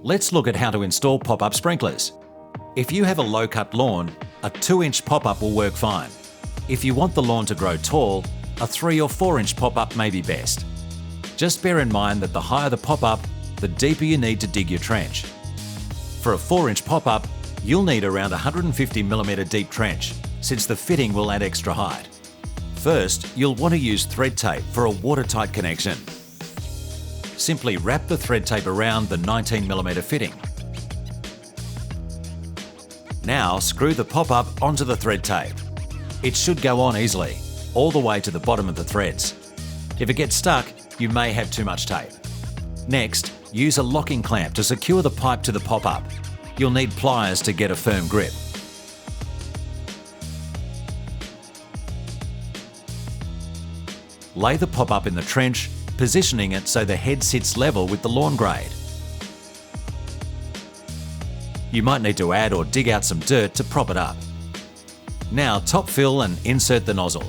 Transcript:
Let's look at how to install pop-up sprinklers. If you have a low-cut lawn, a 2-inch pop-up will work fine. If you want the lawn to grow tall, a 3 or 4-inch pop-up may be best. Just bear in mind that the higher the pop-up, the deeper you need to dig your trench. For a 4-inch pop-up, you'll need around 150mm deep trench, since the fitting will add extra height. First, you'll want to use thread tape for a watertight connection. Simply wrap the thread tape around the 19mm fitting. Now screw the pop-up onto the thread tape. It should go on easily, all the way to the bottom of the threads. If it gets stuck, you may have too much tape. Next, use a locking clamp to secure the pipe to the pop-up. You'll need pliers to get a firm grip. Lay the pop-up in the trench, positioning it so the head sits level with the lawn grade. You might need to add or dig out some dirt to prop it up. Now top fill and insert the nozzle.